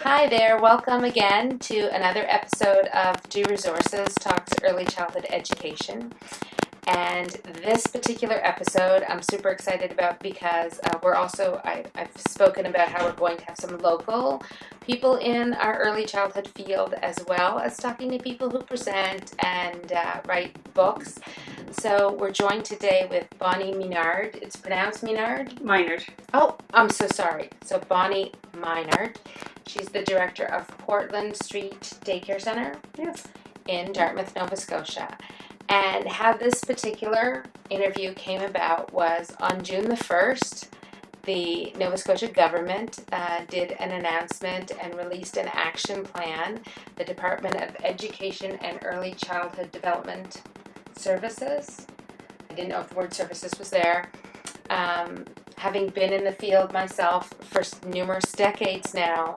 Hi there, welcome again to another episode of Do Resources Talks Early Childhood Education. And this particular episode I'm super excited about because I've spoken about how we're going to have some local people in our early childhood field, as well as talking to people who present and write books. So we're joined today with Bonnie Minard. It's pronounced Minard? Minard. Oh, I'm so sorry. So Bonnie Minard. She's the director of Portland Street Daycare Center in Dartmouth, Nova Scotia. And how this particular interview came about was on June the 1st, the Nova Scotia government did an announcement and released an action plan. The Department of Education and Early Childhood Development Services. I didn't know if the word services was there. Having been in the field myself for numerous decades now,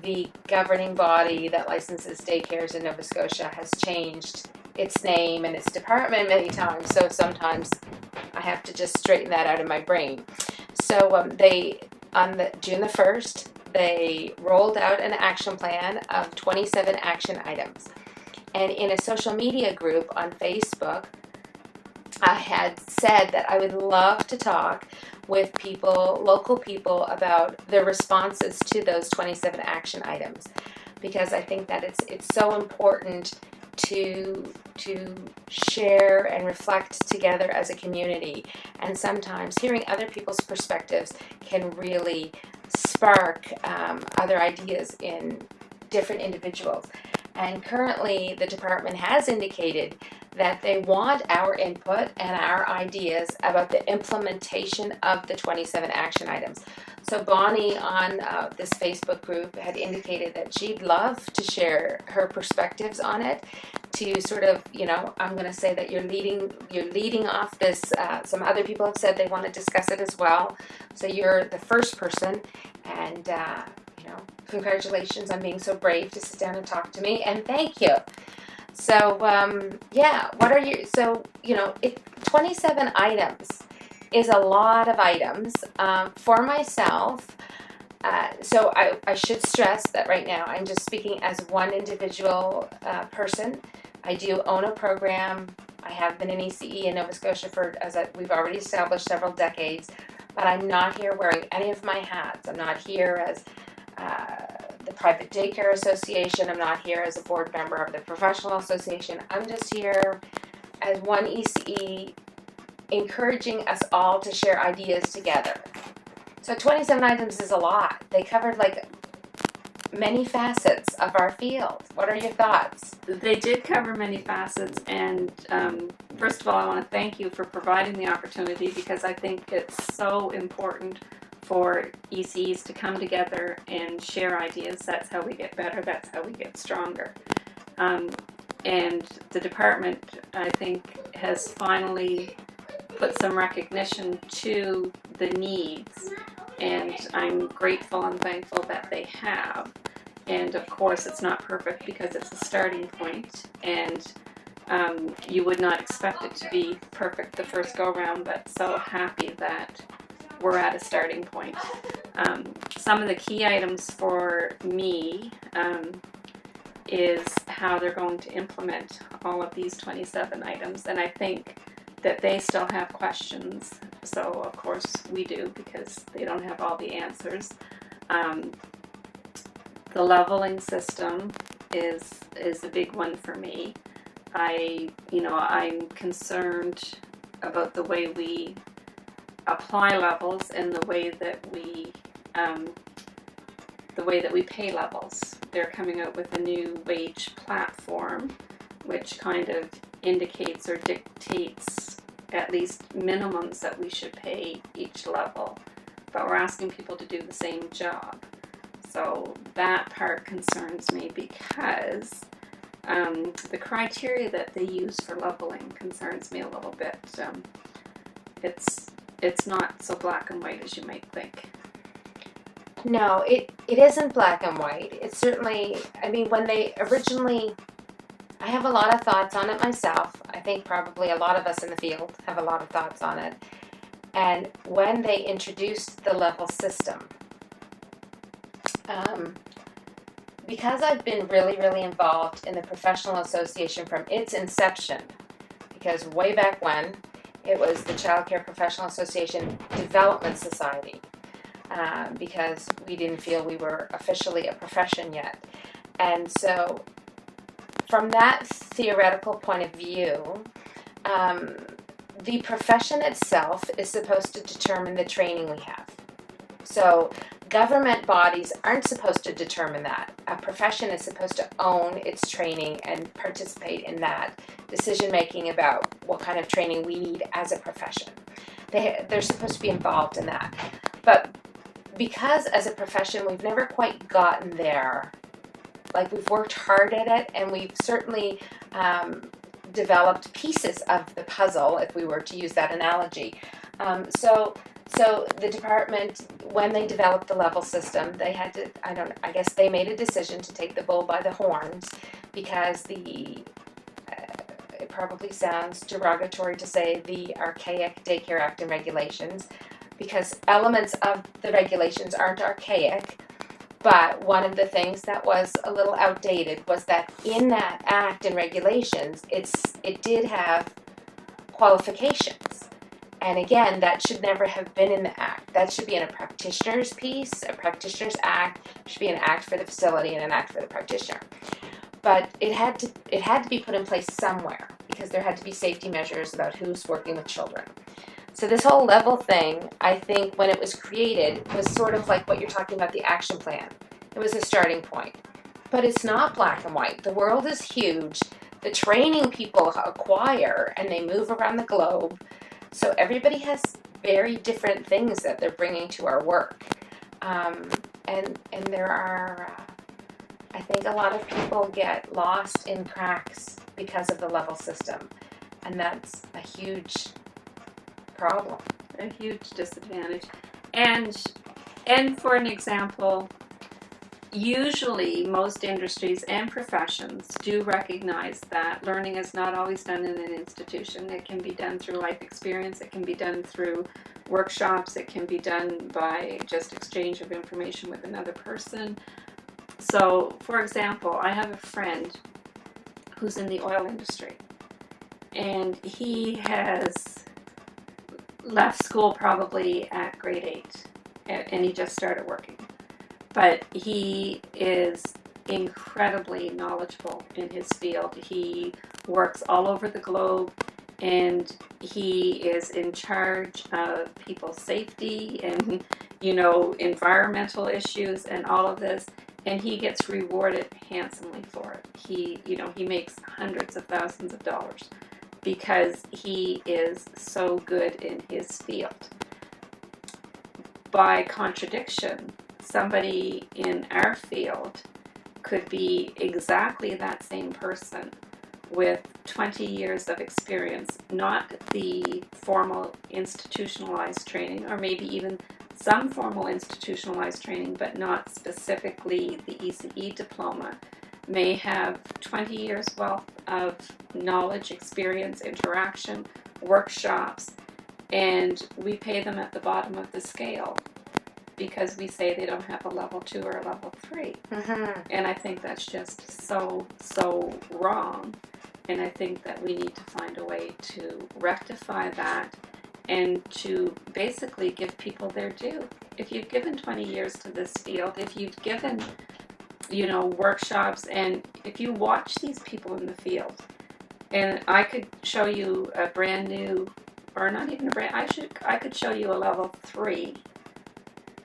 the governing body that licenses daycares in Nova Scotia has changed its name and its department many times, so sometimes I have to just straighten that out in my brain. So June the 1st, they rolled out an action plan of 27 action items. And in a social media group on Facebook, I had said that I would love to talk with people, local people, about their responses to those 27 action items, because I think that it's so important to share and reflect together as a community. And sometimes hearing other people's perspectives can really spark other ideas in different individuals. And currently the department has indicated that they want our input and our ideas about the implementation of the 27 action items. So Bonnie on this Facebook group had indicated that she'd love to share her perspectives on it, to sort of, I'm going to say that you're leading off this. Some other people have said they want to discuss it as well. So you're the first person, and congratulations on being so brave to sit down and talk to me, and thank you. So, what are you, 27 items is a lot of items. For myself, so I should stress that right now I'm just speaking as one individual person. I do own a program. I have been an ECE in Nova Scotia we've already established, several decades, but I'm not here wearing any of my hats. I'm not here as the Private Daycare Association. I'm not here as a board member of the Professional Association. I'm just here as one ECE, encouraging us all to share ideas together. So 27 items is a lot. They covered many facets of our field. What are your thoughts? They did cover many facets, and first of all, I want to thank you for providing the opportunity, because I think it's so important for ECs to come together and share ideas. That's how we get better. That's how we get stronger. And the department, I think, has finally put some recognition to the needs, and I'm grateful and thankful that they have. And of course, it's not perfect because it's a starting point, and you would not expect it to be perfect the first go round, but so happy that we're at a starting point. Some of the key items for me is how they're going to implement all of these 27 items, and I think that they still have questions. So of course we do, because they don't have all the answers. The leveling system is a big one for me. I'm concerned about the way we apply levels and the way that we pay levels. They're coming out with a new wage platform, which kind of indicates or dictates at least minimums that we should pay each level, but we're asking people to do the same job. So that part concerns me, because the criteria that they use for leveling concerns me a little bit. It's not so black and white as you might think. No, it isn't black and white. It's certainly, when they originally, I have a lot of thoughts on it myself. I think probably a lot of us in the field have a lot of thoughts on it. And when they introduced the level system, because I've been really, really involved in the professional association from its inception, because way back when it was the Child Care Professional Association Development Society, because we didn't feel we were officially a profession yet. And so from that theoretical point of view, the profession itself is supposed to determine the training we have. So government bodies aren't supposed to determine that. A profession is supposed to own its training and participate in that decision making about what kind of training we need as a profession. They're supposed to be involved in that. But because as a profession we've never quite gotten there, like we've worked hard at it, and we've certainly developed pieces of the puzzle, if we were to use that analogy. So the department, when they developed the level system, they had to, I guess they made a decision to take the bull by the horns, because it probably sounds derogatory to say the archaic Daycare Act and regulations, because elements of the regulations aren't archaic, but one of the things that was a little outdated was that in that act and regulations, it did have qualifications. And again, that should never have been in the act. That should be in a practitioner's piece. A practitioner's act should be an act for the facility and an act for the practitioner. But it had to be put in place somewhere, because there had to be safety measures about who's working with children. So this whole level thing, I think when it was created, was sort of like what you're talking about, the action plan. It was a starting point. But it's not black and white. The world is huge. The training people acquire, and they move around the globe. So everybody has very different things that they're bringing to our work. And there are, I think a lot of people get lost in cracks because of the level system. And that's a huge problem. A huge disadvantage. And for an example, usually most industries and professions do recognize that learning is not always done in an institution. It can be done through life experience. It can be done through workshops. It can be done by just exchange of information with another person. So, for example, I have a friend who's in the oil industry, and he has left school probably at grade 8, and he just started working. But he is incredibly knowledgeable in his field. He works all over the globe, and he is in charge of people's safety and, environmental issues and all of this. And he gets rewarded handsomely for it. He makes hundreds of thousands of dollars because he is so good in his field. By contradiction, somebody in our field could be exactly that same person with 20 years of experience, not the formal institutionalized training, or maybe even some formal institutionalized training, but not specifically the ECE diploma, may have 20 years wealth of knowledge, experience, interaction, workshops, and we pay them at the bottom of the scale because we say they don't have a level 2 or a level 3. Mm-hmm. And I think that's just so wrong. And I think that we need to find a way to rectify that and to basically give people their due. If you've given 20 years to this field, if you've given, workshops, and if you watch these people in the field, and I could show you a brand new, or not even a brand, I could show you a level 3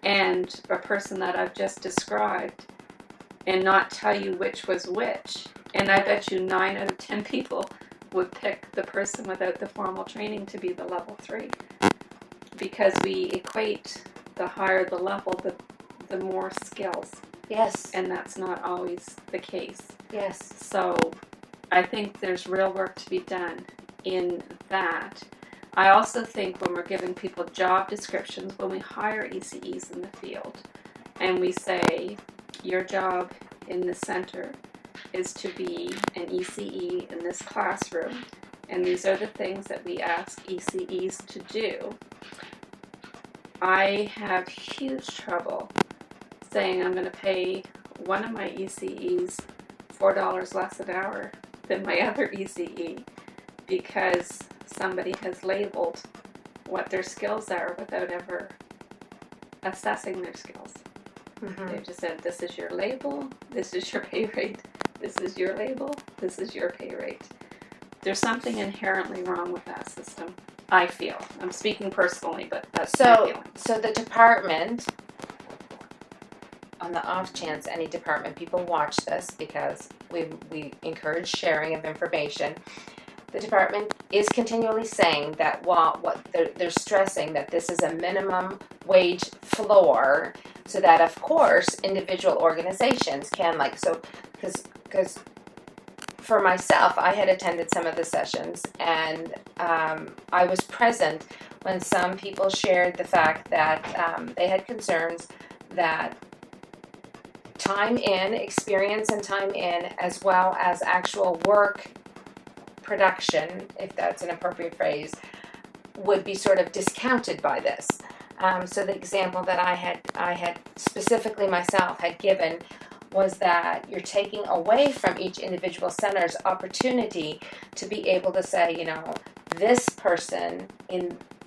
and a person that I've just described and not tell you which was which. And I bet you 9 out of 10 people would pick the person without the formal training to be the level 3. Because we equate the higher the level, the more skills. Yes. And that's not always the case. Yes. So I think there's real work to be done in that. I also think when we're giving people job descriptions, when we hire ECEs in the field, and we say, your job in the center is to be an ECE in this classroom, and these are the things that we ask ECEs to do, I have huge trouble saying I'm going to pay one of my ECEs $4 less an hour than my other ECE because somebody has labeled what their skills are without ever assessing their skills. They've just said, this is your label, this is your pay rate, this is your label, this is your pay rate. There's something inherently wrong with that system, I feel. I'm speaking personally, but that's my feeling. So the department, on the off chance any department people watch this, because we encourage sharing of information, the department is continually saying that what they're stressing that this is a minimum wage floor, so that of course individual organizations can because for myself, I had attended some of the sessions, and I was present when some people shared the fact that they had concerns that experience and time in, as well as actual work production, if that's an appropriate phrase, would be sort of discounted by this. So the example that I had specifically myself had given was that you're taking away from each individual center's opportunity to be able to say, this person,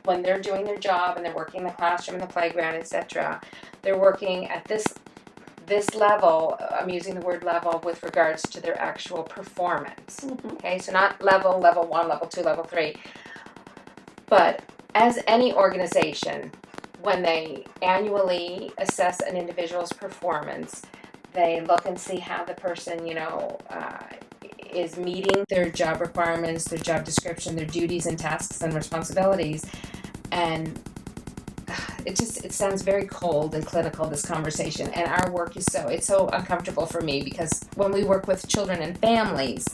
when they're doing their job and they're working in the classroom, in the playground, etc., they're working at this level. I'm using the word level with regards to their actual performance. Okay, so not level 1, level 2, level 3. But as any organization, when they annually assess an individual's performance, they look and see how the person, is meeting their job requirements, their job description, their duties and tasks and responsibilities. And it sounds very cold and clinical, this conversation. And our work is it's so uncomfortable for me, because when we work with children and families,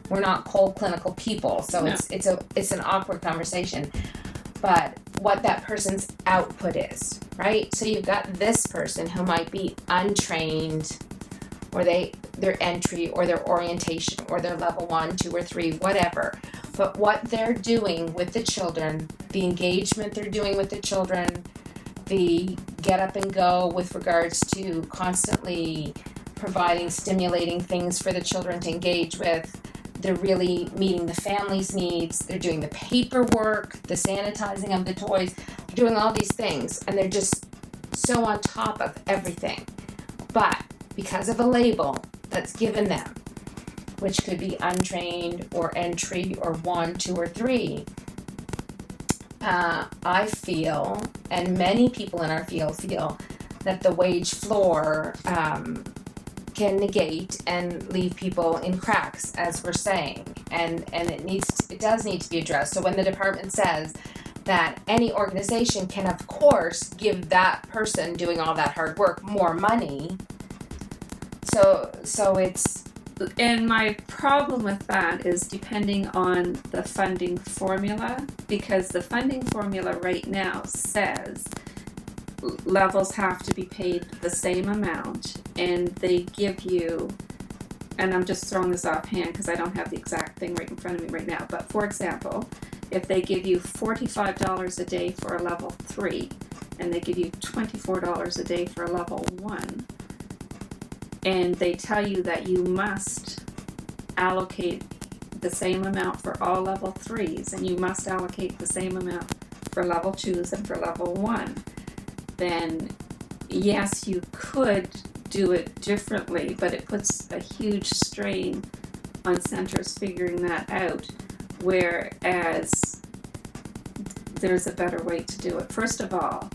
we're not cold clinical people. So no. It's an awkward conversation. But what that person's output is, right? So you've got this person who might be untrained, or their entry or their orientation or their level 1, 2, or 3, whatever. But what they're doing with the children, the engagement they're doing with the children, the get up and go with regards to constantly providing stimulating things for the children to engage with, they're really meeting the family's needs, they're doing the paperwork, the sanitizing of the toys, they're doing all these things, and they're just so on top of everything. But because of a label that's given them, which could be untrained or entry or 1, 2, or 3, I feel, and many people in our field feel, that the wage floor can negate and leave people in cracks, as we're saying, and it does need to be addressed. So when the department says that any organization can of course give that person doing all that hard work more money, so it's. And my problem with that is depending on the funding formula, because the funding formula right now says levels have to be paid the same amount, and they give you, and I'm just throwing this offhand because I don't have the exact thing right in front of me right now, but for example, if they give you $45 a day for a level 3, and they give you $24 a day for a level 1, and they tell you that you must allocate the same amount for all level 3s, and you must allocate the same amount for level 2s and for level 1, then yes, you could do it differently, but it puts a huge strain on centers figuring that out, whereas there's a better way to do it. First of all,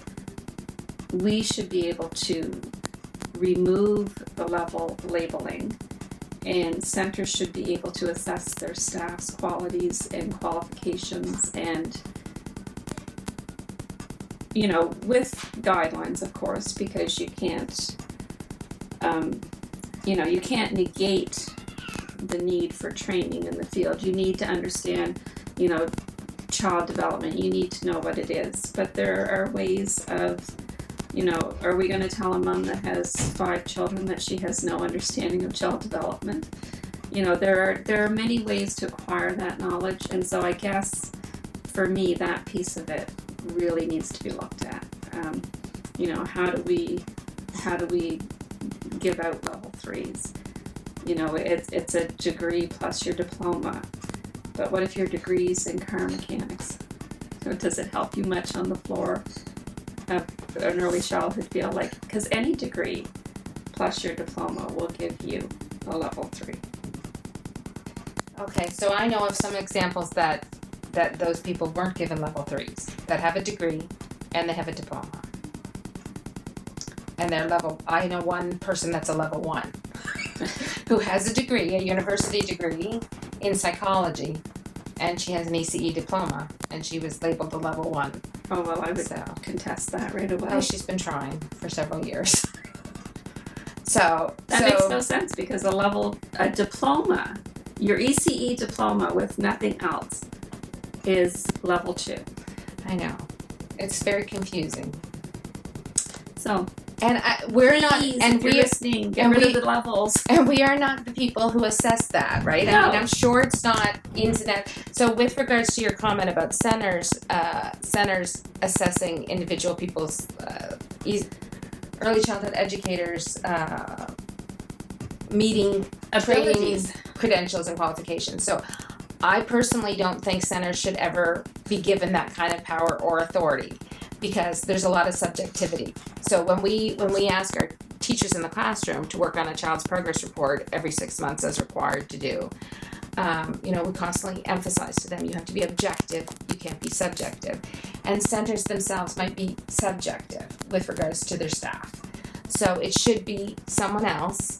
we should be able to remove the level labeling, and centers should be able to assess their staff's qualities and qualifications, and with guidelines, of course, because you can't you can't negate the need for training in the field. You need to understand child development. You need to know what it is, but there are ways of are we going to tell a mom that has 5 children that she has no understanding of child development? There are many ways to acquire that knowledge, and so I guess for me that piece of it really needs to be looked at. How do we give out level 3s. You know, it's a degree plus your diploma. But what if your degree's in car mechanics? So does it help you much on the floor of an early childhood field? Like, because any degree plus your diploma will give you a level 3. Okay, so I know of some examples that those people weren't given level 3s, that have a degree and they have a diploma. And they're I know one person that's a level 1 who has a degree, a university degree in psychology, and she has an ECE diploma, and she was labeled a level 1. Oh, well, I would contest that right away. Well, she's been trying for several years. So that makes no sense, because a diploma, your ECE diploma with nothing else, is level 2. I know. It's very confusing. So, and we're not, and we're listening. Get rid of the levels. And we are not the people who assess that, right? No. I mean, I'm sure it's not internet. So, with regards to your comment about centers assessing individual people's early childhood educators meeting abilities, training, credentials, and qualifications. So, I personally don't think centers should ever be given that kind of power or authority, because there's a lot of subjectivity. So when we ask our teachers in the classroom to work on a child's progress report every 6 months as required to do, we constantly emphasize to them, you have to be objective, you can't be subjective. And centers themselves might be subjective with regards to their staff. So it should be someone else.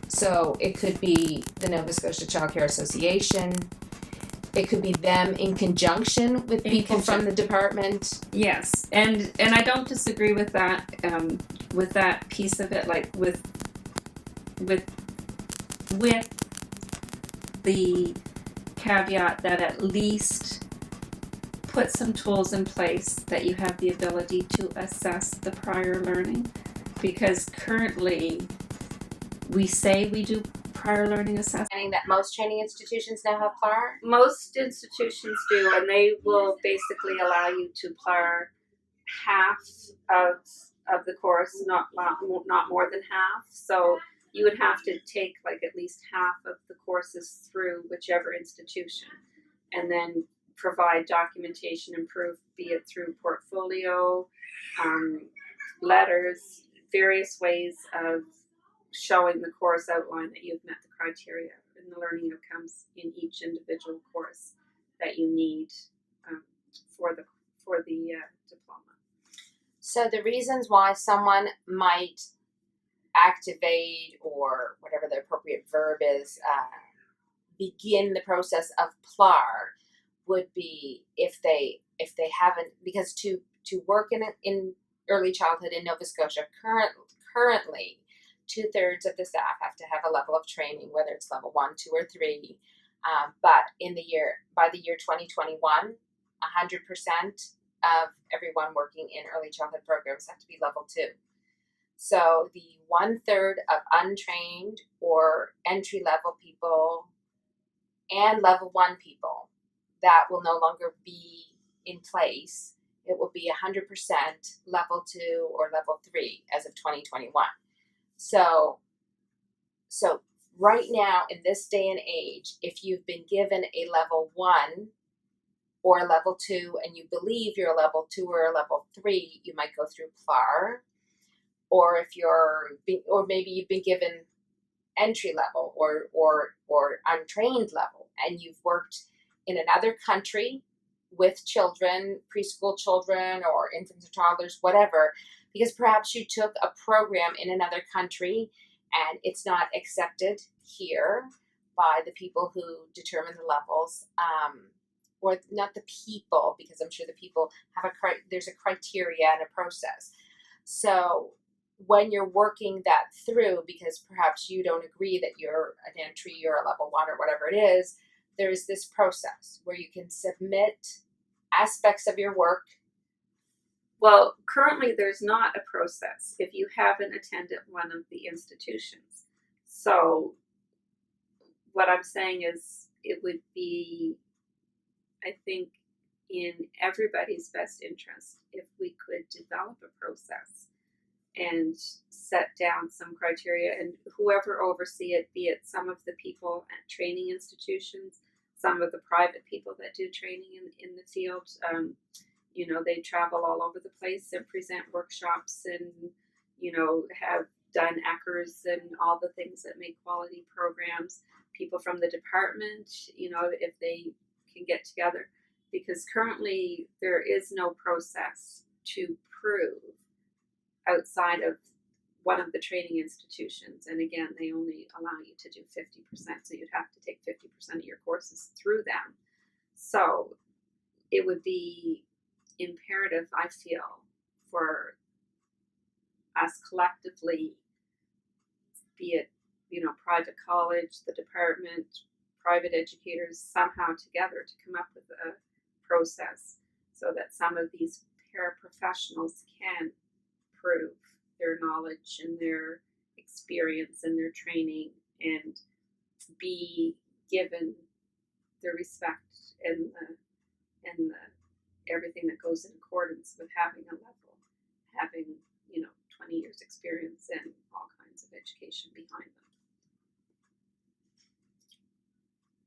So it could be the Nova Scotia Child Care Association. It could be them in conjunction with people from the department. Yes, and I don't disagree with that piece of it, like with the caveat that at least put some tools in place that you have the ability to assess the prior learning, because currently we say we do prior learning assessment. That most training institutions now have PLAR? Most institutions do, and they will basically allow you to PLAR half of the course, not more than half. So you would have to take like at least half of the courses through whichever institution, and then provide documentation and proof, be it through portfolio, letters, various ways of showing the course outline that you've met the criteria and the learning outcomes in each individual course that you need for the diploma. So the reasons why someone might activate, or whatever the appropriate verb is, begin the process of PLAR would be if they haven't, because to work in early childhood in Nova Scotia currently 2/3 of the staff have to have a level of training, whether it's level 1, 2, or 3. But by the year 2021, 100% of everyone working in early childhood programs have to be level 2. So the 1/3 of untrained or entry level people and level 1 people, that will no longer be in place. It will be 100% level 2 or level 3 as of 2021. So right now, in this day and age, if you've been given a level 1 or a level 2 and you believe you're a level 2 or a level 3, you might go through PLAR. Or maybe you've been given entry level or untrained level, and you've worked in another country with children, preschool children or infants or toddlers, whatever, because perhaps you took a program in another country and it's not accepted here by the people who determine the levels, or not the people, because I'm sure the people have there's a criteria and a process. So when you're working that through, because perhaps you don't agree that you're an entry or a level 1 or whatever it is, there's this process where you can submit aspects of your work. Well, currently there's not a process if you haven't attended one of the institutions. So what I'm saying is it would be, I think, in everybody's best interest if we could develop a process and set down some criteria, and whoever oversee it, be it some of the people at training institutions, some of the private people that do training in the field, they travel all over the place and present workshops and, have done ECHRs and all the things that make quality programs. People from the department, if they can get together, because currently there is no process to prove outside of one of the training institutions. And again, they only allow you to do 50%, so you'd have to take 50% of your courses through them. So it would be imperative, I feel, for us collectively, be it, private college, the department, private educators, somehow together to come up with a process so that some of these paraprofessionals can prove their knowledge and their experience and their training and be given the respect and the everything that goes in accordance with having a level, having 20 years experience and all kinds of education behind them.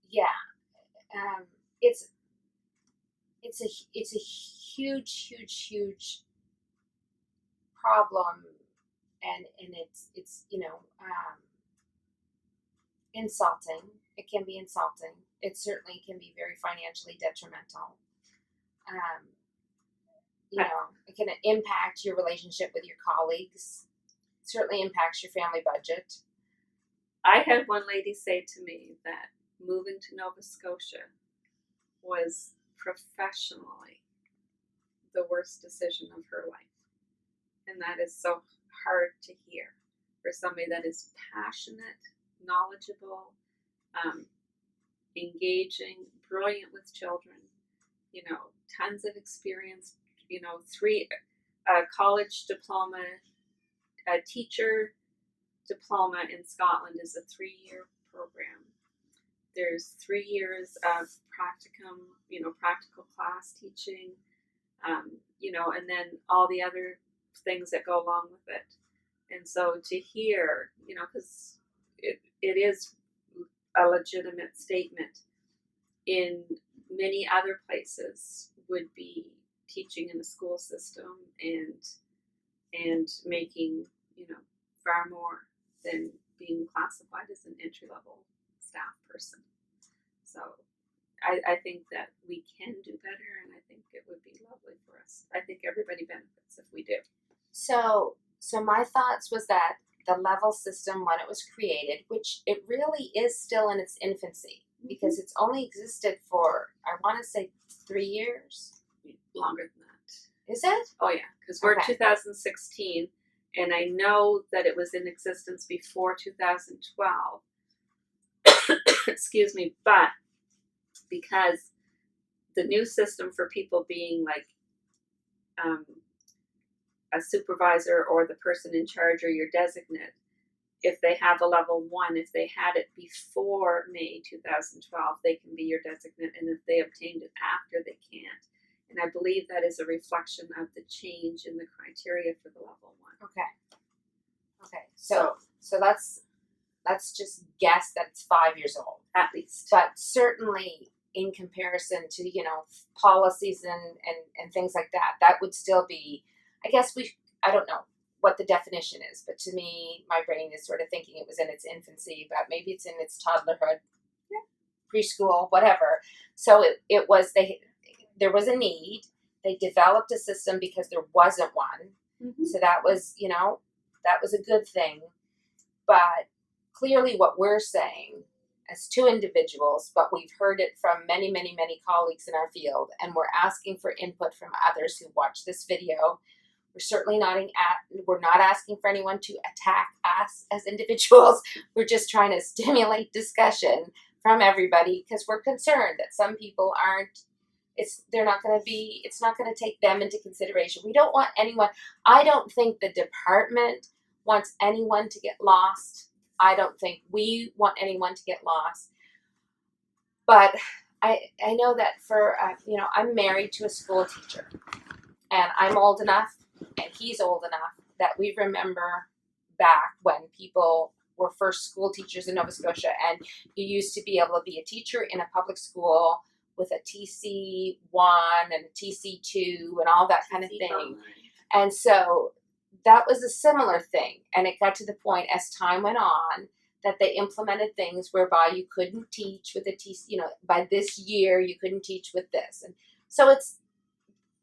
Yeah, it's a huge problem, and it's insulting. It can be insulting. It certainly can be very financially detrimental. It can impact your relationship with your colleagues. It certainly impacts your family budget. I had one lady say to me that moving to Nova Scotia was professionally the worst decision of her life. And that is so hard to hear for somebody that is passionate, knowledgeable, engaging, brilliant with children, tons of experience, 3 college diploma, a teacher diploma in Scotland is a 3-year program. There's 3 years of practicum, practical class teaching, and then all the other things that go along with it. And so to hear, because it is a legitimate statement, in many other places would be teaching in the school system and making, far more than being classified as an entry-level staff person. So I think that we can do better, and I think it would be lovely for us. I think everybody benefits if we do. So my thoughts was that the level system, when it was created, which it really is still in its infancy, because it's only existed for, I want to say, 3 years. Longer than that. Is it? Oh yeah, because we're 2016, and I know that it was in existence before 2012. Excuse me, but because the new system for people being like a supervisor or the person in charge or your designate, if they have a level 1, if they had it before May 2012, they can be your designate, and if they obtained it after, they can't. And I believe that is a reflection of the change in the criteria for the level 1. Okay. So let's just guess that it's 5 years old. At least. But certainly in comparison to, policies and things like that, that would still be, I guess I don't know what the definition is, but to me, my brain is sort of thinking it was in its infancy, but maybe it's in its toddlerhood, preschool, whatever. So it was, there was a need. They developed a system because there wasn't one. Mm-hmm. So that was, that was a good thing. But clearly what we're saying as 2 individuals, but we've heard it from many, many, many colleagues in our field, and we're asking for input from others who watch this video. We're certainly we're not asking for anyone to attack us as individuals. We're just trying to stimulate discussion from everybody, because we're concerned that some people it's not going to take them into consideration. We don't want anyone, I don't think the department wants anyone to get lost. I don't think we want anyone to get lost. But I know that I'm married to a school teacher, and I'm old enough, and he's old enough, that we remember back when people were first school teachers in Nova Scotia, and you used to be able to be a teacher in a public school with a TC1 and a TC2 and all that kind of thing. And so that was a similar thing. And it got to the point as time went on that they implemented things whereby you couldn't teach with a TC, by this year you couldn't teach with this. And so it's,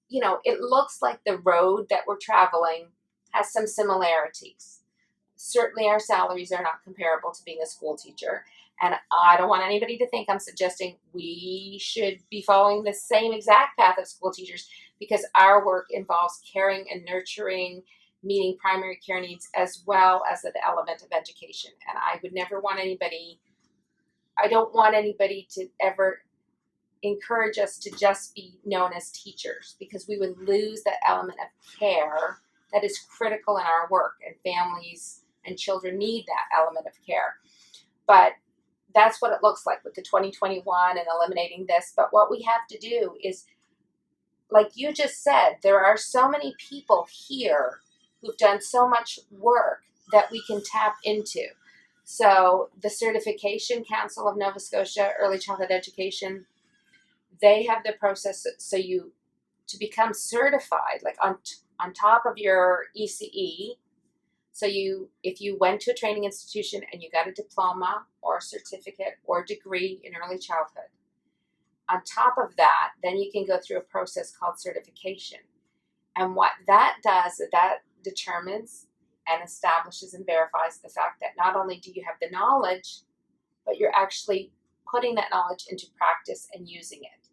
it looks like the road that we're traveling has some similarities. Certainly our salaries are not comparable to being a school teacher. And I don't want anybody to think I'm suggesting we should be following the same exact path of school teachers, because our work involves caring and nurturing, meeting primary care needs, as well as an element of education. And I would never want I don't want anybody to ever encourage us to just be known as teachers, because we would lose that element of care that is critical in our work, and families and children need that element of care. But that's what it looks like with the 2021 and eliminating this. But what we have to do is, like you just said, there are so many people here who've done so much work that we can tap into. So the Certification Council of Nova Scotia, Early Childhood Education, they have the process to become certified, like on top of your ECE. So if you went to a training institution and you got a diploma or a certificate or a degree in early childhood, on top of that, then you can go through a process called certification. And what that does is that determines and establishes and verifies the fact that not only do you have the knowledge, but you're actually putting that knowledge into practice and using it.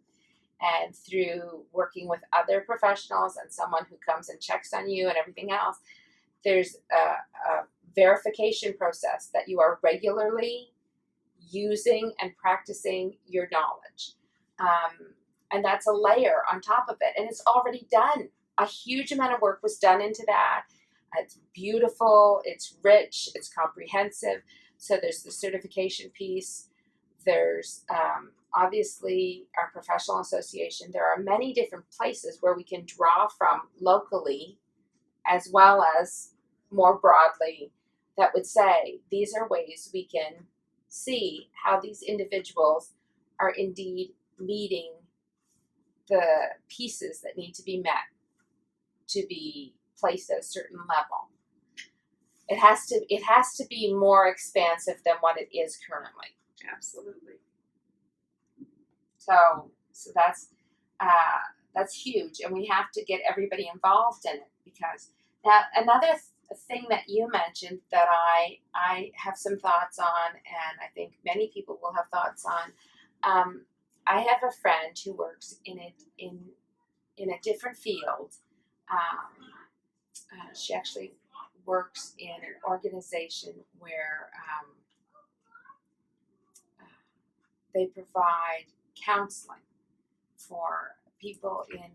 And through working with other professionals and someone who comes and checks on you and everything else, there's a verification process that you are regularly using and practicing your knowledge. And that's a layer on top of it. And it's already done. A huge amount of work was done into that. It's beautiful, it's rich, it's comprehensive. So there's the certification piece. There's obviously our professional association. There are many different places where we can draw from locally, as well as more broadly, that would say these are ways we can see how these individuals are indeed meeting the pieces that need to be met to be placed at a certain level. It has to be more expansive than what it is currently. Absolutely. So that's huge, and we have to get everybody involved in it, because now another thing that you mentioned that I have some thoughts on, and I think many people will have thoughts on. I have a friend who works in a different field. She actually works in an organization where they provide counseling for people in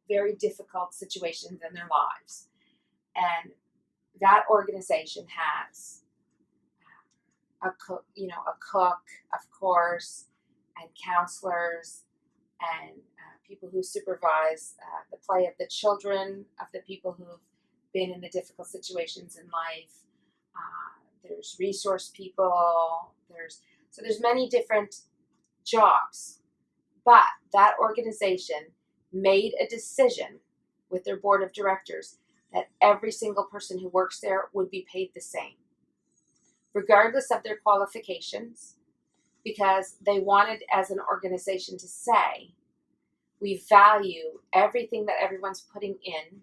very difficult situations in their lives. And that organization has a cook, of course, and counselors, and people who supervise the play of the children of the people who've been in the difficult situations in life. There's resource people. There's many different jobs. But that organization made a decision with their board of directors that every single person who works there would be paid the same, regardless of their qualifications, because they wanted, as an organization, to say, we value everything that everyone's putting in,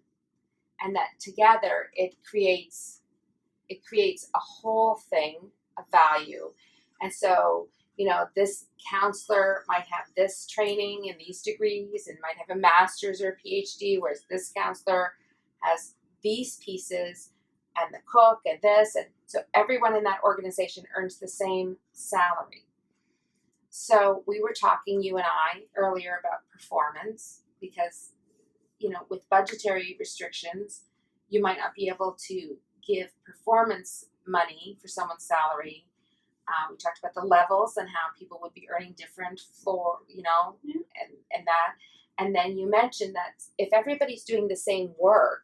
and that together it creates a whole thing of value. And so, this counselor might have this training and these degrees and might have a master's or a PhD, whereas this counselor has these pieces and the cook and this. And so everyone in that organization earns the same salary. So we were talking, you and I, earlier about performance, because, with budgetary restrictions, you might not be able to give performance money for someone's salary. We talked about the levels and how people would be earning different and that. And then you mentioned that if everybody's doing the same work,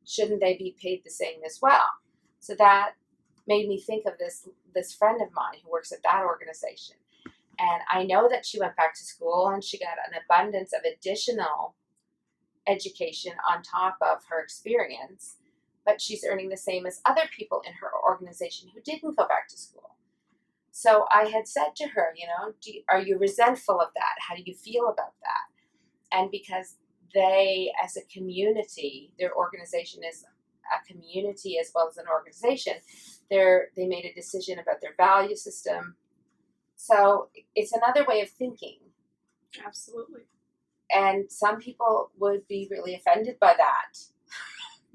shouldn't they be paid the same as well? So that made me think of this friend of mine who works at that organization. And I know that she went back to school and she got an abundance of additional education on top of her experience, but she's earning the same as other people in her organization who didn't go back to school. So I had said to her, are you resentful of that? How do you feel about that? And because they, as a community, their organization is a community as well as an organization, they made a decision about their value system. So it's another way of thinking. Absolutely. And some people would be really offended by that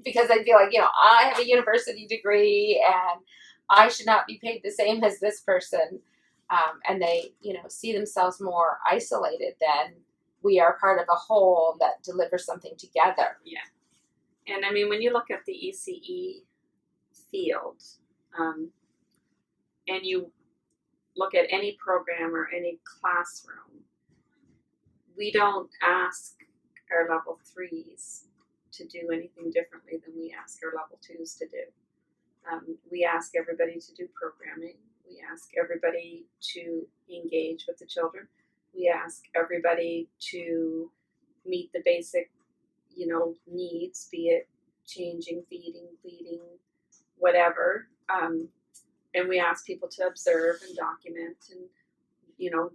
because they'd be like, I have a university degree and I should not be paid the same as this person. And they, see themselves more isolated than we are part of a whole that delivers something together. Yeah. And I mean, when you look at the ECE field, and you look at any program or any classroom, we don't ask our level 3s to do anything differently than we ask our level 2s to do. We ask everybody to do programming. We ask everybody to engage with the children. We ask everybody to meet the basic, needs, be it changing, feeding, bleeding, whatever. And we ask people to observe and document and,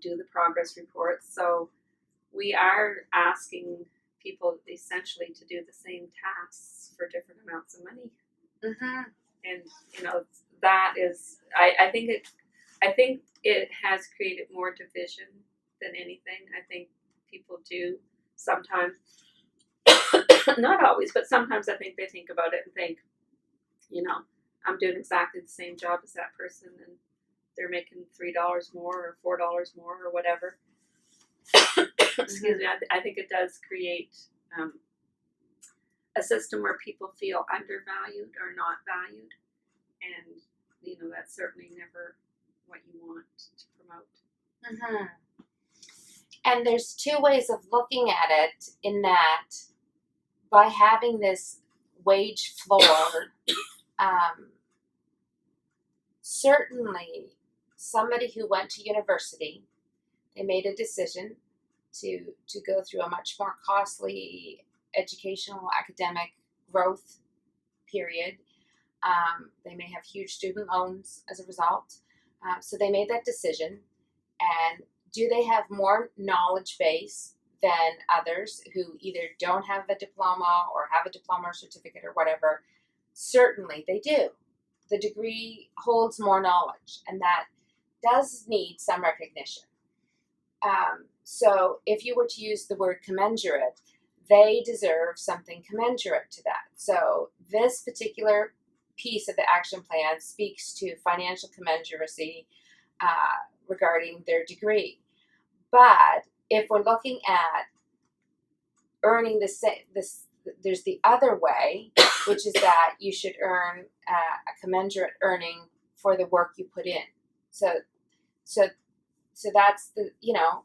do the progress reports. So we are asking people essentially to do the same tasks for different amounts of money. Mm-hmm. And, that is, I think it has created more division than anything. I think people do sometimes, not always, but sometimes I think they think about it and think, I'm doing exactly the same job as that person and they're making $3 more or $4 more or whatever. Excuse me. I think it does create a system where people feel undervalued or not valued. And, that's certainly never what you want to promote. Mm-hmm. And there's two ways of looking at it in that by having this wage floor, certainly somebody who went to university, they made a decision to go through a much more costly educational academic growth period. They may have huge student loans as a result. So they made that decision. And do they have more knowledge base than others who either don't have a diploma or have a diploma or certificate or whatever? Certainly they do. The degree holds more knowledge, and that does need some recognition. So if you were to use the word commensurate, they deserve something commensurate to that. So this particular piece of the action plan speaks to financial commensuracy regarding their degree. But if we're looking at earning there's the other way, which is that you should earn a commensurate earning for the work you put in. So that's the, I don't know,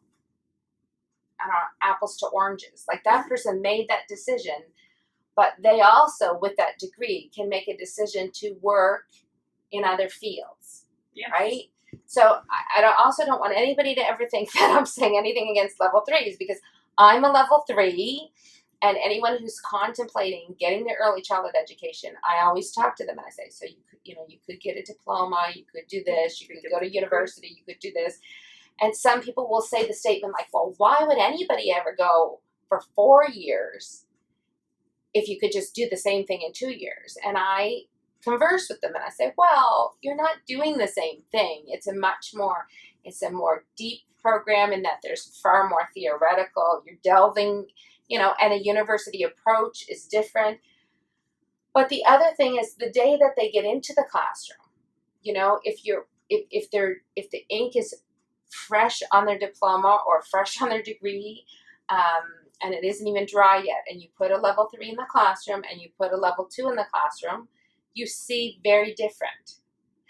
apples to oranges. Like that person made that decision, but they also, with that degree, can make a decision to work in other fields, yes. Right? So I also don't want anybody to ever think that I'm saying anything against level 3s, because I'm a level 3, and anyone who's contemplating getting their early childhood education, I always talk to them and I say, so you could get a diploma, you could do this, you could go to university, you could do this. And some people will say the statement like, well, why would anybody ever go for 4 years if you could just do the same thing in 2 years? And I converse with them and I say, well, you're not doing the same thing. It's a more deep program in that there's far more theoretical. You're delving, and a university approach is different. But the other thing is the day that they get into the classroom, if the ink is fresh on their diploma or fresh on their degree, and it isn't even dry yet, and you put a level 3 in the classroom and you put a level 2 in the classroom, you see very different.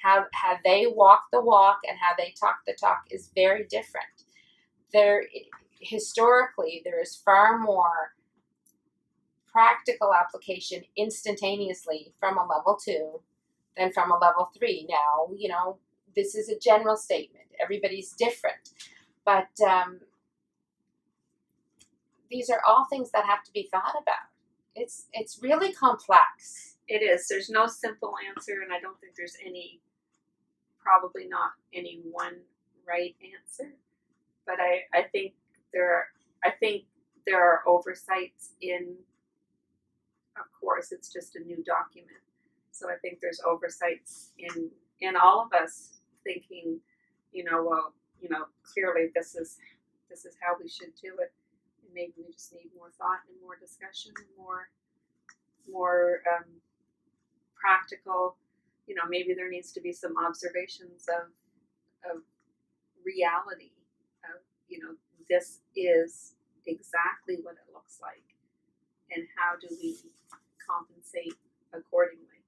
How they walk the walk and how they talk the talk is very different. Historically, there is far more practical application instantaneously from a level 2 than from a level 3. Now, this is a general statement. Everybody's different. But these are all things that have to be thought about. It's really complex. It is. There's no simple answer, and I don't think there's probably not any one right answer. But I think there are oversights in. Of course, it's just a new document, so I think there's oversights in all of us thinking, clearly this is how we should do it. Maybe we just need more thought and more discussion and more practical. Maybe there needs to be some observations of reality. This is exactly what it looks like, and how do we compensate accordingly?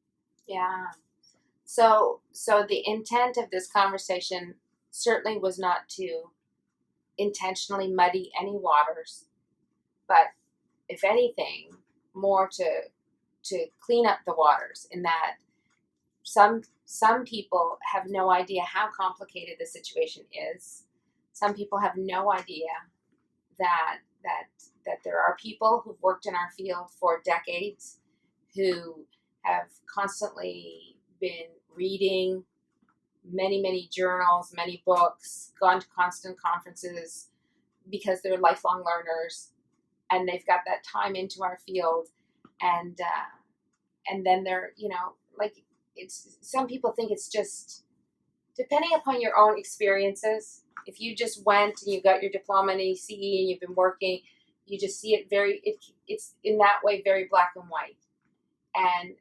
Yeah. So the intent of this conversation certainly was not to intentionally muddy any waters, but if anything, more to clean up the waters, in that some people have no idea how complicated the situation is. Some people have no idea that there are people who've worked in our field for decades who have constantly been reading many journals, many books, gone to constant conferences because they're lifelong learners, and they've got that time into our field, and then they're it's, some people think it's just, depending upon your own experiences, if you just went and you got your diploma in ACE and you've been working, you just see it it's in that way very black and white. And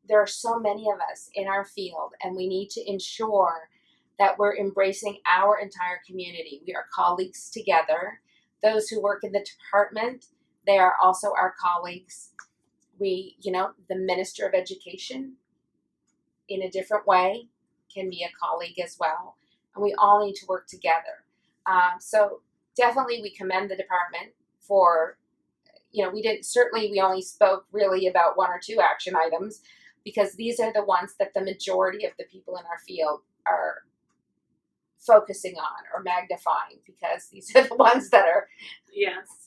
there are so many of us in our field, and we need to ensure that we're embracing our entire community. We are colleagues together. Those who work in the department, they are also our colleagues. We, the Minister of Education, in a different way, can be a colleague as well. And we all need to work together. So definitely we commend the department for, we only spoke really about 1 or 2 action items, because these are the ones that the majority of the people in our field are focusing on or magnifying, because these are the ones that are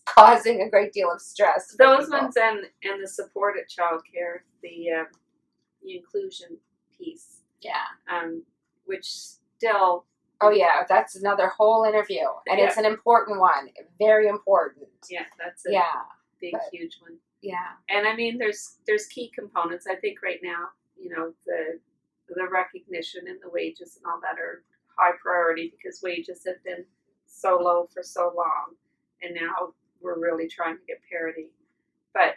causing a great deal of stress. Those ones and the support at childcare, the inclusion piece. Yeah. Which still. Oh yeah, that's another whole interview, and it's an important one, very important. Yeah, that's a huge one. Yeah. And I mean, there's key components. I think right now, the recognition and the wages and all that are high priority, because wages have been so low for so long, and now we're really trying to get parity. But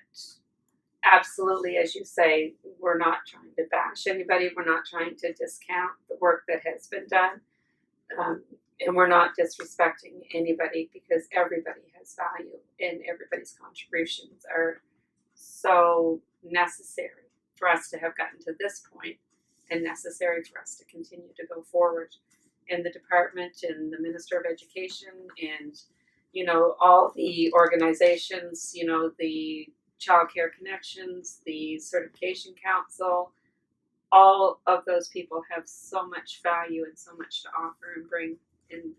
absolutely, as you say, we're not trying to bash anybody. We're not trying to discount the work that has been done. And we're not disrespecting anybody, because everybody has value, and everybody's contributions are so necessary for us to have gotten to this point, and necessary for us to continue to go forward in the department, and the Minister of Education, and all the organizations, the Child Care Connections, the Certification Council. All of those people have so much value and so much to offer and bring, and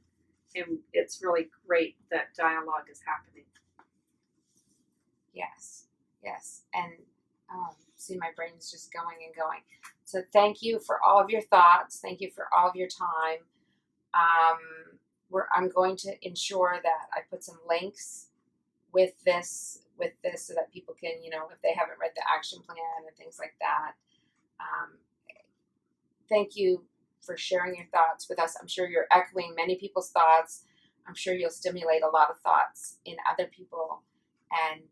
it's really great that dialogue is happening. Yes, and see, my brain's just going and going. So thank you for all of your thoughts. Thank you for all of your time. I'm going to ensure that I put some links with this, so that people can, if they haven't read the action plan and things like that. Thank you for sharing your thoughts with us. I'm sure you're echoing many people's thoughts. I'm sure you'll stimulate a lot of thoughts in other people. And